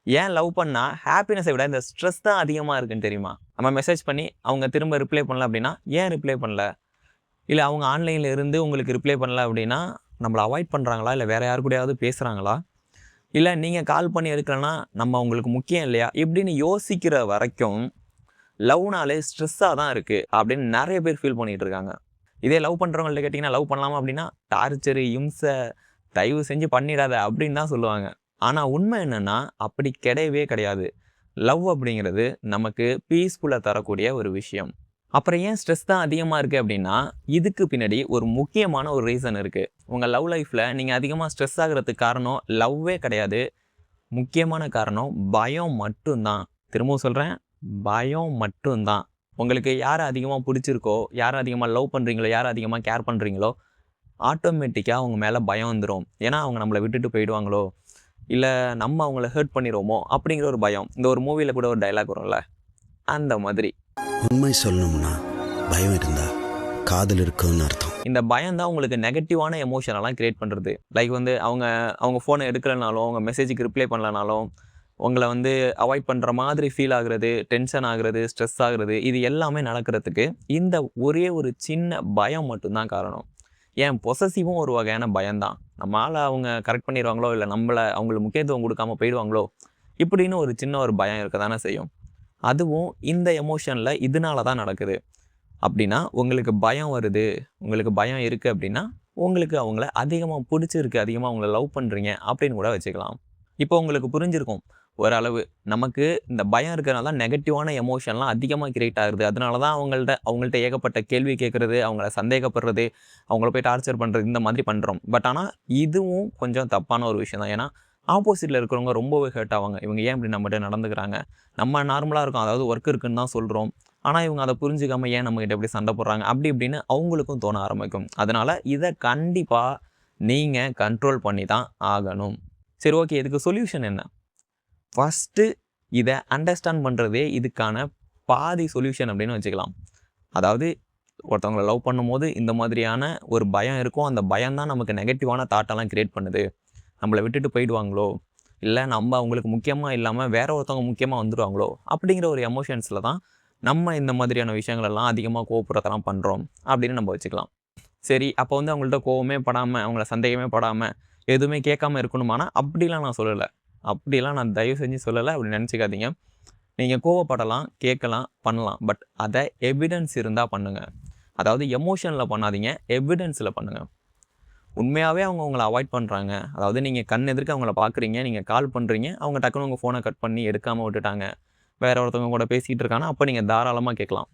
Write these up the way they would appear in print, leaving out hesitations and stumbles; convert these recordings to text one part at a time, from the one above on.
ஏன் லவ் பண்ணா ஹாப்பினஸை விட இந்த ஸ்ட்ரெஸ் தான் அதிகமாக இருக்குன்னு தெரியுமா? நம்ம மெசேஜ் பண்ணி அவங்க திரும்ப ரிப்ளை பண்ணல அப்படின்னா, ஏன் ரிப்ளை பண்ணல? இல்லை அவங்க ஆன்லைனில் இருந்து உங்களுக்கு ரிப்ளை பண்ணல அப்படின்னா, நம்மளை அவாய்ட் பண்ணுறாங்களா? இல்லை வேறு யாரு கூடயாவது பேசுகிறாங்களா? இல்லை நீங்கள் கால் பண்ணி எடுக்கலன்னா நம்ம அவங்களுக்கு முக்கியம் இல்லையா? இப்படின்னு யோசிக்கிற வரைக்கும் லவ்னாலே ஸ்ட்ரெஸ்ஸாக தான் இருக்குது அப்படின்னு நிறைய பேர் ஃபீல் பண்ணிகிட்டு இருக்காங்க. இதே லவ் பண்ணுறவங்கள்ட்ட கேட்டிங்கன்னா, லவ் பண்ணலாமா அப்படின்னா, டார்ச்சரு, இம்சை, தயவு செஞ்சு பண்ணிடாத அப்படின்னு தான் சொல்லுவாங்க. ஆனால் உண்மை என்னென்னா அப்படி கிடையவே கிடையாது. லவ் அப்படிங்கிறது நமக்கு பீஸ்ஃபுல்லாக தரக்கூடிய ஒரு விஷயம். அப்புறம் ஏன் ஸ்ட்ரெஸ் தான் அதிகமாக இருக்குது அப்படின்னா, இதுக்கு பின்னாடி ஒரு முக்கியமான ஒரு ரீசன் இருக்குது. உங்கள் லவ் லைஃப்பில் நீங்கள் அதிகமாக ஸ்ட்ரெஸ் ஆகிறதுக்கு காரணம் லவ்வே கிடையாது. முக்கியமான காரணம் பயம் மட்டும்தான். திரும்பவும் சொல்கிறேன், பயம் மட்டும்தான். உங்களுக்கு யாரை அதிகமாக பிடிச்சிருக்கோ, யாரை அதிகமாக லவ் பண்ணுறீங்களோ, யாரை அதிகமாக கேர் பண்ணுறீங்களோ, ஆட்டோமேட்டிக்காக அவங்க மேலே பயம் வந்துடும். ஏன்னா அவங்க நம்மளை விட்டுட்டு போயிடுவாங்களோ, இல்லை நம்ம அவங்கள ஹர்ட் பண்ணிடுவோமோ அப்படிங்கிற ஒரு பயம். இந்த ஒரு மூவியில் கூட ஒரு டைலாக் வரும்ல, அந்த மாதிரி. உண்மை சொல்லணும்னா பயம் இருந்தா காதல் இருக்குன்னு அர்த்தம். இந்த பயம் தான் உங்களுக்கு நெகட்டிவான எமோஷனெல்லாம் கிரியேட் பண்ணுறது. லைக் வந்து அவங்க ஃபோனை எடுக்கலைனாலும், அவங்க மெசேஜுக்கு ரிப்ளை பண்ணலனாலும், உங்களை வந்து அவாய்ட் பண்ணுற மாதிரி ஃபீல் ஆகுறது, டென்ஷன் ஆகுறது, ஸ்ட்ரெஸ் ஆகுறது, இது எல்லாமே நடக்கிறதுக்கு இந்த ஒரே ஒரு சின்ன பயம் மட்டும்தான் காரணம். ஏன் பொசசிவும் ஒரு வகையான பயம்தான். நம்மளால் அவங்க கரெக்ட் பண்ணிடுவாங்களோ, இல்லை அவங்களுக்கு முக்கியத்துவம் கொடுக்காம போயிடுவாங்களோ, இப்படின்னு ஒரு சின்ன ஒரு பயம் இருக்க தானே செய்யும். அதுவும் இந்த எமோஷனில் இதனால தான் நடக்குது. அப்படின்னா உங்களுக்கு பயம் வருது, உங்களுக்கு பயம் இருக்குது அப்படின்னா, உங்களுக்கு அவங்கள அதிகமாக பிடிச்சிருக்கு, அதிகமாக அவங்கள லவ் பண்ணுறீங்க அப்படின்னு கூட வச்சுக்கலாம். இப்போ உங்களுக்கு புரிஞ்சிருக்கும் ஓரளவு. நமக்கு இந்த பயம் இருக்கிறனால தான் நெகட்டிவான எமோஷன்லாம் அதிகமாக கிரியேட் ஆகுது. அதனால தான் அவங்கள்ட்ட ஏகப்பட்ட கேள்வி கேட்குறது, அவங்கள சந்தேகப்படுறது, அவங்கள போய் டார்ச்சர் பண்ணுறது, இந்த மாதிரி பண்ணுறோம். பட் ஆனால் இதுவும் கொஞ்சம் தப்பான ஒரு விஷயம் தான். ஏன்னா ஆப்போசிட்டில் இருக்கிறவங்க ரொம்பவே ஹர்ட் ஆவாங்க. இவங்க ஏன் இப்படி நம்மகிட்ட நடந்துக்கிறாங்க? நம்ம நார்மலாக இருக்கோம், அதாவது ஒர்க் இருக்குன்னு தான் சொல்கிறோம். ஆனால் இவங்க அதை புரிஞ்சுக்காம ஏன் நம்மகிட்ட எப்படி சண்டை போடுறாங்க அப்படி இப்படின்னு அவங்களுக்கும் தோண ஆரம்பிக்கும். அதனால் இதை கண்டிப்பாக நீங்கள் கண்ட்ரோல் பண்ணி தான் ஆகணும். சரி, ஓகே, இதுக்கு சொல்யூஷன் என்ன? ஃபஸ்ட்டு இதை அண்டர்ஸ்டாண்ட் பண்ணுறதே இதுக்கான பாதி சொல்யூஷன் அப்படின்னு வச்சுக்கலாம். அதாவது ஒருத்தவங்களை லவ் பண்ணும்போது இந்த மாதிரியான ஒரு பயம் இருக்கும். அந்த பயம் தான் நமக்கு நெகட்டிவான தாட்டெல்லாம் கிரியேட் பண்ணுது. நம்மளை விட்டுட்டு போயிடுவாங்களோ, இல்லை நம்ம அவங்களுக்கு முக்கியமாக இல்லாமல் வேற ஒருத்தவங்க முக்கியமாக வந்துடுவாங்களோ அப்படிங்கிற ஒரு எமோஷன்ஸில் தான் நம்ம இந்த மாதிரியான விஷயங்களெல்லாம் அதிகமாக கோவப்படுறதெல்லாம் பண்ணுறோம் அப்படின்னு நம்ம வச்சுக்கலாம். சரி, அப்போ வந்து அவங்கள்ட்ட கோவமே படாமல், அவங்கள சந்தேகமே படாமல், எதுவுமே கேட்காம இருக்கணுமானா அப்படிலாம் நான் சொல்லலை. அப்படிலாம் நான் தயவு செஞ்சு சொல்லலை, அப்படி நினச்சிக்காதீங்க. நீங்கள் கோவப்படலாம், கேட்கலாம், பண்ணலாம். பட் அதை எவிடன்ஸ் இருந்தால் பண்ணுங்கள். அதாவது எமோஷனில் பண்ணாதீங்க, எவிடன்ஸில் பண்ணுங்கள். உண்மையாகவே அவங்க உங்களை அவாய்ட் பண்ணுறாங்க, அதாவது நீங்கள் கண் எதிர்க்க அவங்கள பார்க்குறீங்க, நீங்கள் கால் பண்ணுறீங்க, அவங்க டக்குன்னு உங்கள் ஃபோனை கட் பண்ணி எடுக்காமல் விட்டுட்டாங்க, வேறு ஒருத்தவங்க கூட பேசிகிட்டு இருக்காங்க, அப்போ நீங்கள் தாராளமாக கேட்கலாம்.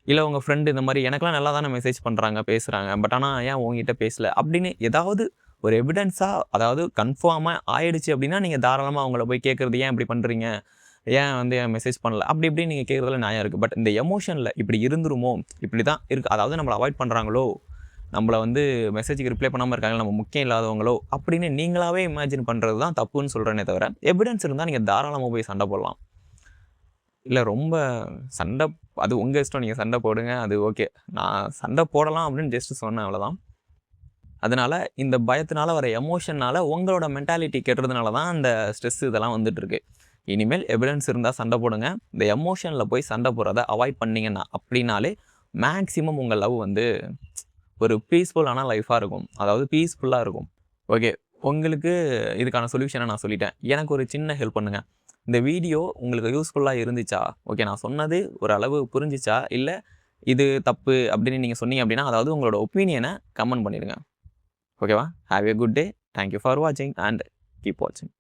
இல்லை உங்கள் ஃப்ரெண்டு இந்த மாதிரி எனக்கெலாம் நல்லா தானே மெசேஜ் பண்ணுறாங்க, பேசுகிறாங்க, பட் ஆனால் ஏன் உங்ககிட்ட பேசலை அப்படின்னு ஏதாவது ஒரு எவிடன்ஸாக, அதாவது கன்ஃபார்மாக ஆயிடுச்சு அப்படின்னா நீங்கள் தாராளமாக அவங்கள போய் கேட்குறது, ஏன் இப்படி பண்ணுறீங்க, ஏன் வந்து மெசேஜ் பண்ணல அப்படி இப்படி நீங்கள் கேட்குறதுல நியாயம் இருக்குது. பட் இந்த எமோஷனில் இப்படி இருந்துருமோ, இப்படி தான் இருக்குது, அதாவது நம்மளை அவாய்ட் பண்ணுறாங்களோ, நம்மளை வந்து மெசேஜுக்கு ரிப்ளை பண்ணாமல் இருக்காங்க, நம்ம முக்கியம் இல்லாதவங்களோ அப்படின்னு நீங்களாகவே இமேஜின் பண்ணுறது தான் தப்புன்னு சொல்கிறேனே தவிர, எவிடன்ஸ் இருந்தால் நீங்கள் தாராளமாக போய் சண்டை போடலாம். இல்லை ரொம்ப சண்டை, அது உங்கள் இஷ்டம், நீங்கள் சண்டை போடுங்க, அது ஓகே. நான் சண்டை போடலாம் அப்படின்னு ஜஸ்ட்டு சொன்னேன், அவ்வளோதான். அதனால் இந்த பயத்தினால வர எமோஷனால் உங்களோட மென்டாலிட்டி கெட்டுறதுனால தான் அந்த ஸ்ட்ரெஸ் இதெல்லாம் வந்துட்டுருக்கு. இனிமேல் எவிடன்ஸ் இருந்தால் சண்டை போடுங்க. இந்த எமோஷனில் போய் சண்டை போடுறத அவாய்ட் பண்ணிங்கன்னா அப்படின்னாலே மேக்ஸிமம் உங்கள் லவ் வந்து ஒரு பீஸ்ஃபுல்லான லைஃபாக இருக்கும், அதாவது பீஸ்ஃபுல்லாக இருக்கும். ஓகே, உங்களுக்கு இதுக்கான சொல்யூஷனை நான் சொல்லிட்டேன். எனக்கு ஒரு சின்ன ஹெல்ப் பண்ணுங்கள். இந்த வீடியோ உங்களுக்கு யூஸ்ஃபுல்லாக இருந்துச்சா? ஓகே, நான் சொன்னது ஒரு அளவு புரிஞ்சிச்சா? இல்லை இது தப்பு அப்படின்னு நீங்கள் சொன்னீங்க அப்படின்னா, அதாவது உங்களோட ஒப்பீனியனை கமெண்ட் பண்ணிடுங்க. ஓகேவா? Have a good day. Thank you for வாட்சிங் அண்ட் கீப் வாட்சிங்.